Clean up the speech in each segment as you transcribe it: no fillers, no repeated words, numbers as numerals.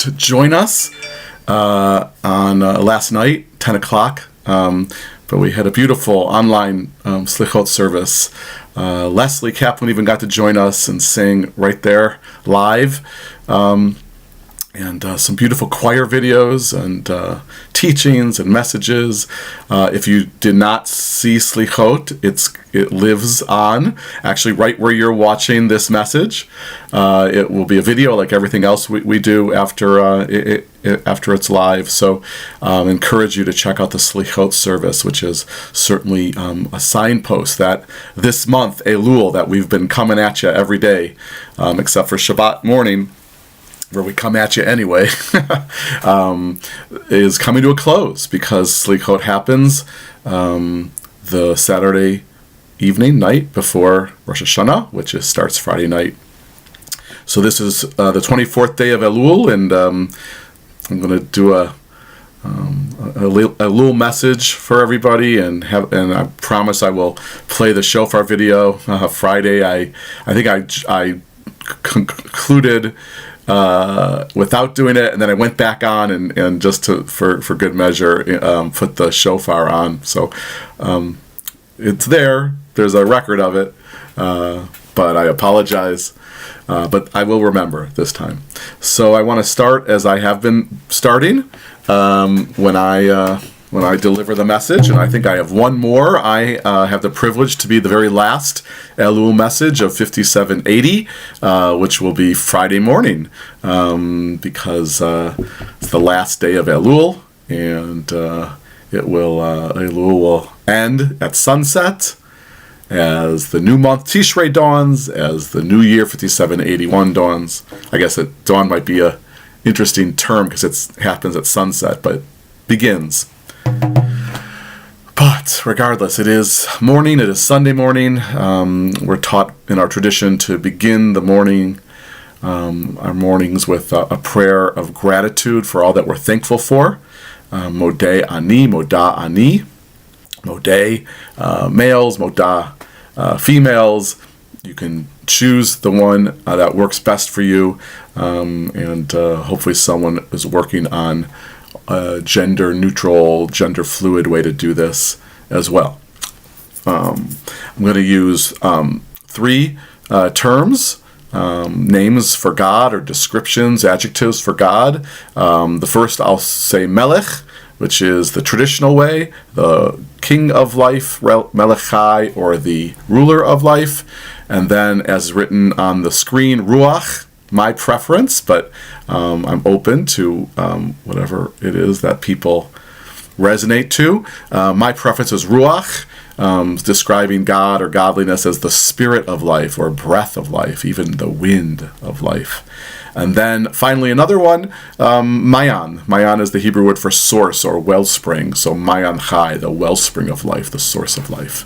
to join us on last night, 10 o'clock. But we had a beautiful online slichot service. Leslie Kaplan even got to join us and sing right there live. And some beautiful choir videos and teachings and messages. If you did not see Slichot, it lives on, actually right where you're watching this message. It will be a video like everything else we do after it's live. So encourage you to check out the Slichot service, which is certainly a signpost that this month, Elul, that we've been coming at you every day, except for Shabbat morning, where we come at you anyway, is coming to a close because Slichot happens the Saturday night before Rosh Hashanah, which starts Friday night. So this is the 24th day of Elul, and I'm going to do a little message for everybody, and I promise I will play the shofar video Friday. I think I concluded without doing it, and then I went back on and just for good measure put the shofar on. So it's there. There's a record of it, but I apologize. But I will remember this time. So I want to start as I have been starting when I deliver the message, and I think I have one more. I have the privilege to be the very last Elul message of 5780, which will be Friday morning, because it's the last day of Elul, and Elul will end at sunset as the new month Tishrei dawns, as the new year 5781 dawns. I guess dawn might be a interesting term because it happens at sunset, but begins. But regardless, it is morning, it is Sunday morning. We're taught in our tradition to begin the morning, our mornings, with a prayer of gratitude for all that we're thankful for. Modeh ani, moda ani. Modeh, males, moda, females. You can choose the one that works best for you, and hopefully someone is working on a gender-neutral, gender-fluid way to do this as well. I'm going to use three terms, names for God, or descriptions, adjectives for God. The first, I'll say Melech, which is the traditional way, the king of life, Melechai, or the ruler of life. And then, as written on the screen, Ruach, my preference, but I'm open to whatever it is that people resonate to. My preference is Ruach, describing God or godliness as the spirit of life or breath of life, even the wind of life. And then finally another one, Mayan. Mayan is the Hebrew word for source or wellspring. So Mayan Chai, the wellspring of life, the source of life.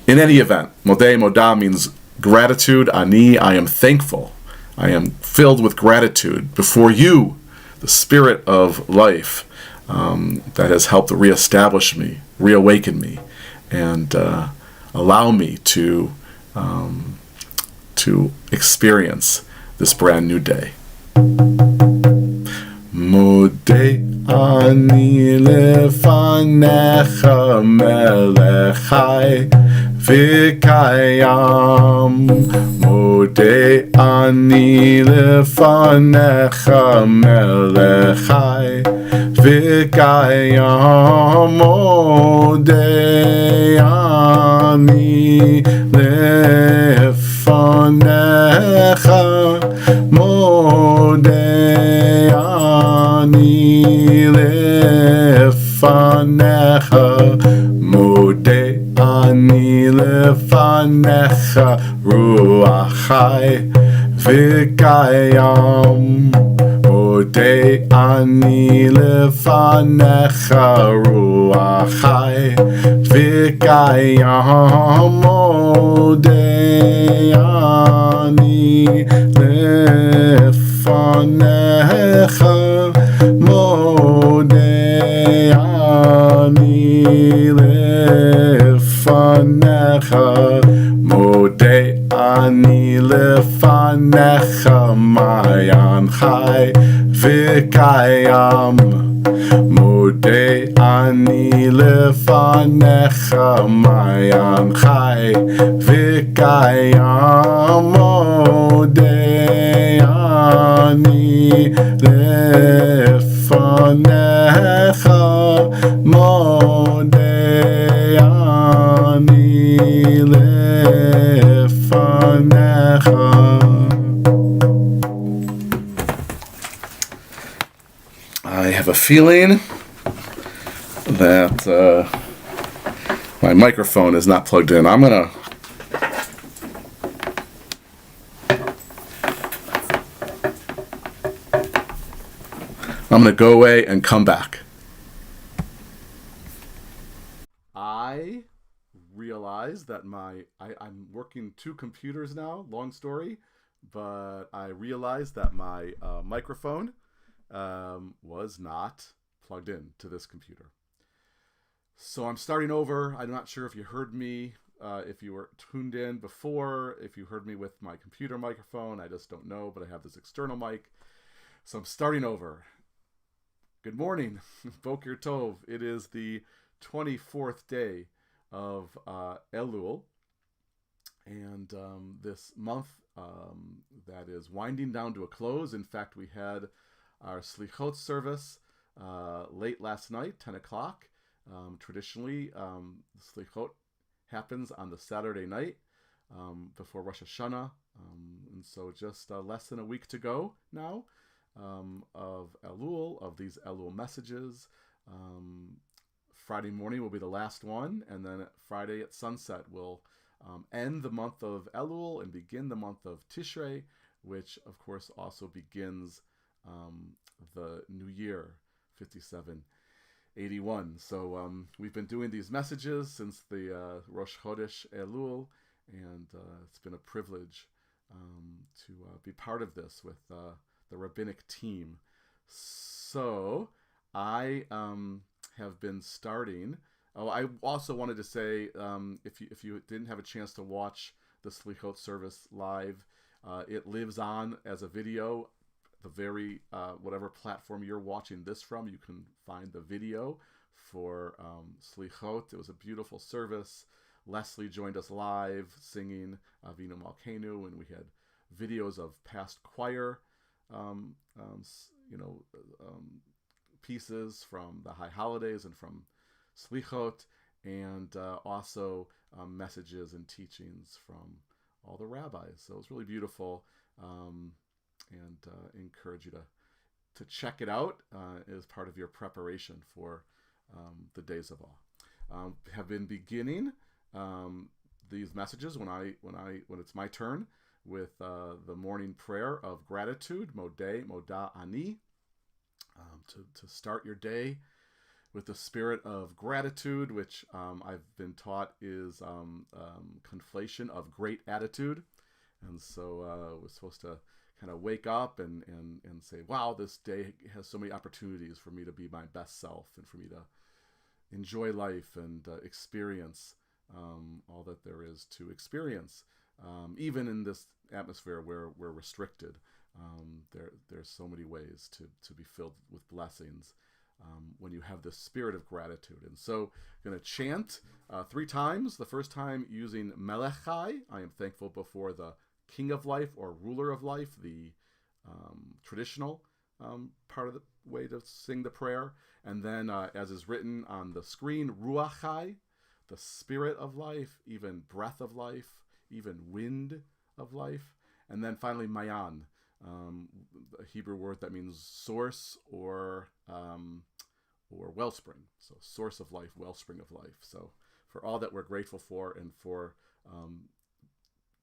In any event, Modeh Modah means gratitude. Ani, I am thankful. I am filled with gratitude before you, the spirit of life that has helped to reestablish me, reawaken me, and allow me to experience this brand new day. Modeh ani lefanecha melechai v'kayam. Modeh ani lefanecha melechai v'kayam. Modeh ani lefanecha, modeh ani lefanecha, modeh ani lefanecha, ruach chai v'kayam. Modeh ani lefanecha, ruach chai v'kayam. Modeh ani lefanecha, modeh ani lefanecha, modeh ani lefanecha, Mayan Chai וקיים. מודה אני לפניך מעיין חי וקיים. מודה אני לפניך, מודה אני לפניך. I have a feeling that my microphone is not plugged in. I'm gonna go away and come back. I realized that I'm working two computers now, long story, but I realized that my microphone was not plugged in to this computer. So I'm starting over. I'm not sure if you heard me, if you were tuned in before, if you heard me with my computer microphone. I just don't know, but I have this external mic. So I'm starting over. Good morning, Boker Tov. It is the 24th day of Elul, and this month that is winding down to a close. In fact, we had our Slichot service late last night, 10 o'clock. Traditionally, Slichot happens on the Saturday night before Rosh Hashanah, and so just less than a week to go now of Elul, of these Elul messages. Friday morning will be the last one, and then Friday at sunset will end the month of Elul and begin the month of Tishrei, which of course also begins the new year, 5781. So we've been doing these messages since the Rosh Chodesh Elul, and it's been a privilege to be part of this with the rabbinic team. So I have been starting. Oh, I also wanted to say, if you didn't have a chance to watch the Slichot service live, it lives on as a video. The very whatever platform you're watching this from, you can find the video for Slichot. It was a beautiful service. Leslie joined us live singing Avinu Malkeinu, and we had videos of past choir pieces from the high holidays and from Slichot, and also messages and teachings from all the rabbis. So it was really beautiful, and encourage you to check it out as part of your preparation for the days of awe. Have been beginning these messages when it's my turn with the morning prayer of gratitude, Moda Ani, to start your day with the spirit of gratitude, which I've been taught is conflation of great attitude. And so we're supposed to kind of wake up and say, wow, this day has so many opportunities for me to be my best self and for me to enjoy life and experience all that there is to experience. Even in this atmosphere where we're restricted, there's so many ways to be filled with blessings when you have this spirit of gratitude. And so I'm going to chant 3 times. The first time using Melechai, I am thankful before the King of Life or Ruler of Life, the traditional part of the way to sing the prayer. And then as is written on the screen, Ruachai, the Spirit of Life, even breath of life, even wind of life. And then finally Mayan, a Hebrew word that means source or wellspring. So source of life, wellspring of life. So for all that we're grateful for, and for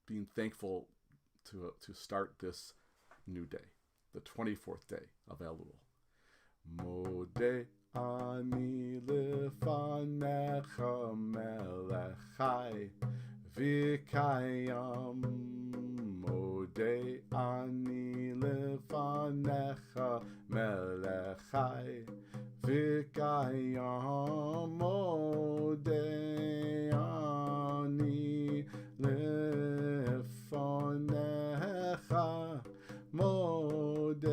being thankful to start this new day, the 24th day of Elul. Modeh ani lefanecha melechai v'kayam. Modeh ani lefanecha melechai v'kayam. Modeh ani lefanecha, modeh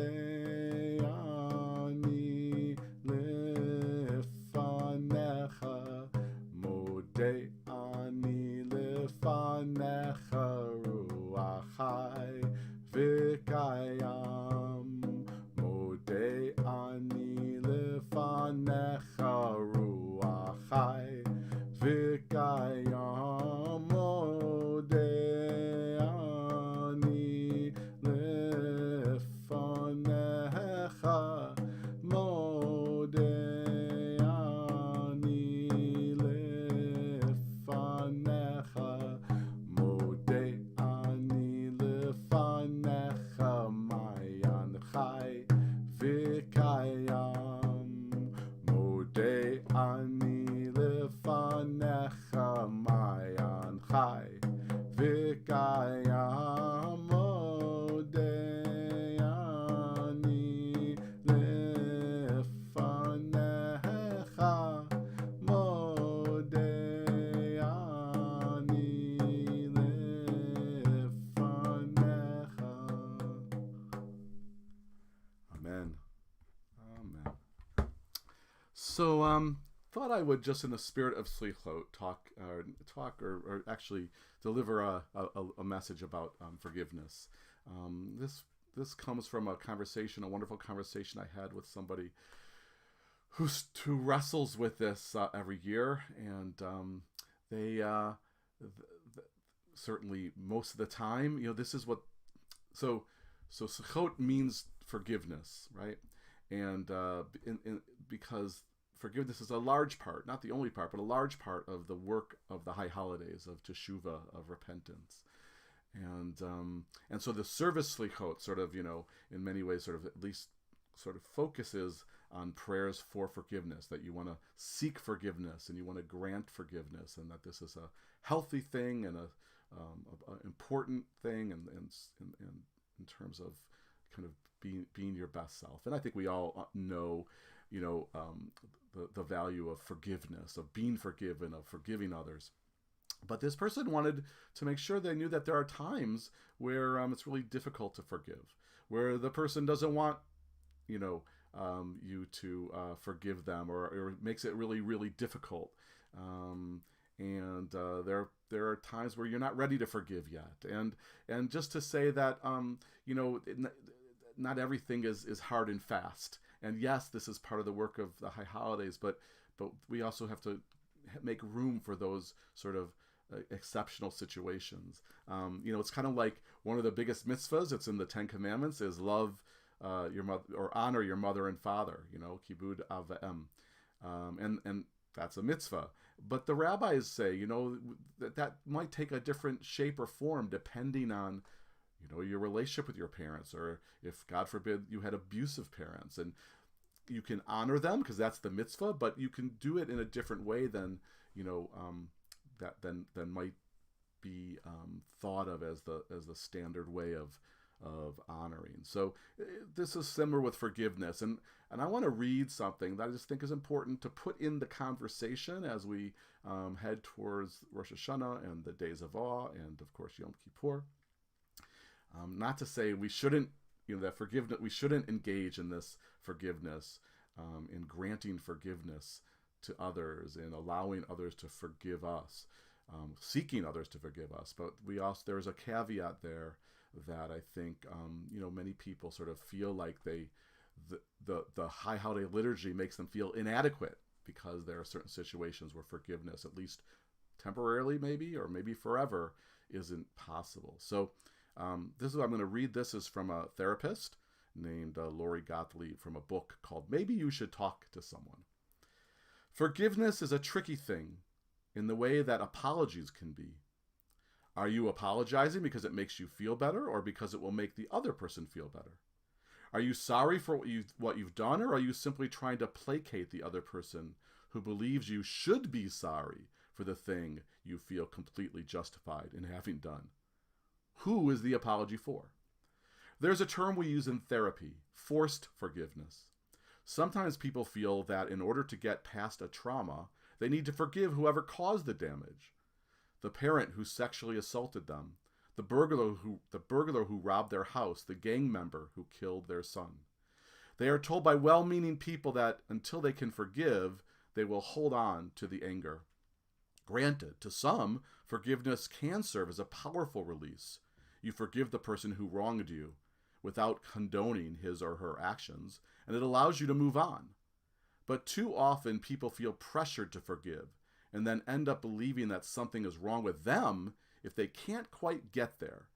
וקיים, מודה אני לפניך מעיין חי וקיים, מודה אני לפניך, מודה אני לפניך. Amen. Amen. So, thought I would, just in the spirit of slichot, talk or actually deliver a message about forgiveness. This comes from a wonderful conversation I had with somebody who wrestles with this every year, and they certainly most of the time, this is what. So slichot means forgiveness, right? And because forgiveness is a large part, not the only part, but a large part of the work of the high holidays, of teshuvah, of repentance. And so the service slichot sort of, in many ways, sort of at least sort of focuses on prayers for forgiveness, that you want to seek forgiveness and you want to grant forgiveness, and that this is a healthy thing and a important thing, and in terms of kind of being your best self. And I think we all know, the value of forgiveness, of being forgiven, of forgiving others. But this person wanted to make sure they knew that there are times where it's really difficult to forgive, where the person doesn't want, you to forgive them, or it makes it really, really difficult. And there are times where you're not ready to forgive yet. And just to say that, not everything is hard and fast. And yes, this is part of the work of the high holidays, but we also have to make room for those sort of exceptional situations. It's kind of like one of the biggest mitzvahs, it's in the Ten Commandments, is love your mother, or honor your mother and father, kibud av v'em. And that's a mitzvah. But the rabbis say, that might take a different shape or form depending on, your relationship with your parents, or if, God forbid, you had abusive parents. And you can honor them because that's the mitzvah, but you can do it in a different way than, than might be thought of as the standard way of honoring. So this is similar with forgiveness, and I want to read something that I just think is important to put in the conversation as we head towards Rosh Hashanah and the days of awe, and of course Yom Kippur. Not to say we shouldn't, that forgiveness, we shouldn't engage in this forgiveness, in granting forgiveness to others and allowing others to forgive us, seeking others to forgive us. But there's a caveat there that I think, many people sort of feel like the high holiday liturgy makes them feel inadequate, because there are certain situations where forgiveness, at least temporarily maybe, or maybe forever, isn't possible. So this is what I'm going to read. This is from a therapist named Lori Gottlieb, from a book called Maybe You Should Talk to Someone. Forgiveness is a tricky thing in the way that apologies can be. Are you apologizing because it makes you feel better, or because it will make the other person feel better? Are you sorry for what you've done, or are you simply trying to placate the other person who believes you should be sorry for the thing you feel completely justified in having done? Who is the apology for? There's a term we use in therapy, forced forgiveness. Sometimes people feel that in order to get past a trauma, they need to forgive whoever caused the damage. The parent who sexually assaulted them, the burglar who robbed their house, the gang member who killed their son. They are told by well-meaning people that until they can forgive, they will hold on to the anger. Granted, to some, forgiveness can serve as a powerful release. You forgive the person who wronged you without condoning his or her actions, and it allows you to move on. But too often people feel pressured to forgive, and then end up believing that something is wrong with them if they can't quite get there,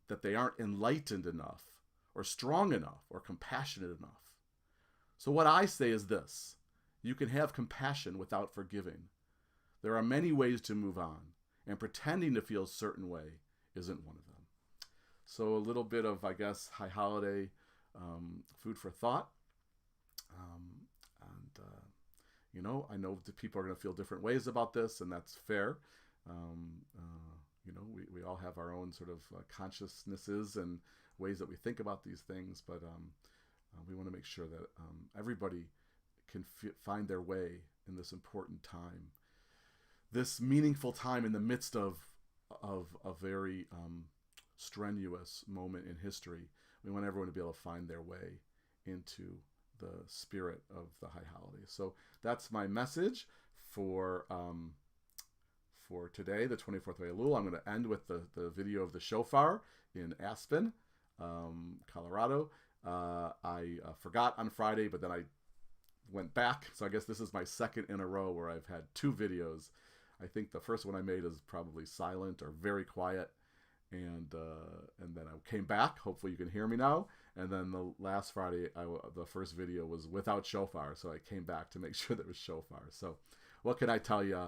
that they aren't enlightened enough, or strong enough, or compassionate enough. So what I say is this: you can have compassion without forgiving. There are many ways to move on, and pretending to feel a certain way isn't one of them. So a little bit of, I guess, high holiday food for thought. I know that people are going to feel different ways about this, and that's fair. We all have our own sort of consciousnesses and ways that we think about these things, but we want to make sure that everybody can find their way in this important time, this meaningful time in the midst of a very strenuous moment in history. We want everyone to be able to find their way into the spirit of the high holidays. So that's my message for today, the 24th of Elul. I'm going to end with the video of the shofar in Aspen, Colorado. I forgot on Friday, but then I went back. So I guess this is my second in a row where I've had two videos. I think the first one I made is probably silent or very quiet. And then I came back. Hopefully you can hear me now. And then the last Friday, the first video was without shofar. So I came back to make sure there was shofar. So what can I tell you?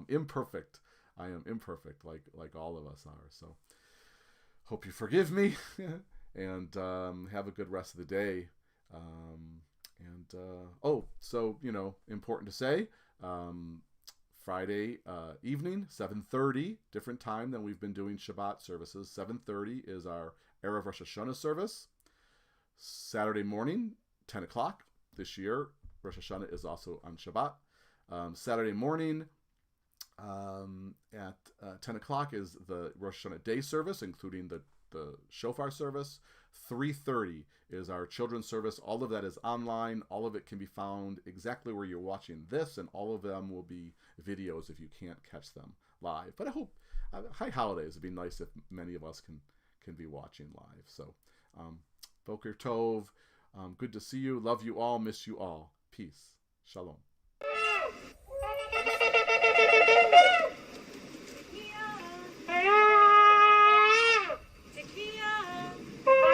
Imperfect. I am imperfect, like all of us are. So hope you forgive me, and have a good rest of the day. Important to say, Friday evening, 7:30, different time than we've been doing Shabbat services. 7:30 is our Erev Rosh Hashanah service. Saturday morning, 10 o'clock. This year, Rosh Hashanah is also on Shabbat. Saturday morning at 10 o'clock is the Rosh Hashanah day service, including the shofar service. 3:30 is our children's service. All of that is online. All of it can be found exactly where you're watching this, and all of them will be videos if you can't catch them live. But I hope high holidays would be nice if many of us can be watching live. So Boker Tov, good to see you. Love you all. Miss you all. Peace. Shalom.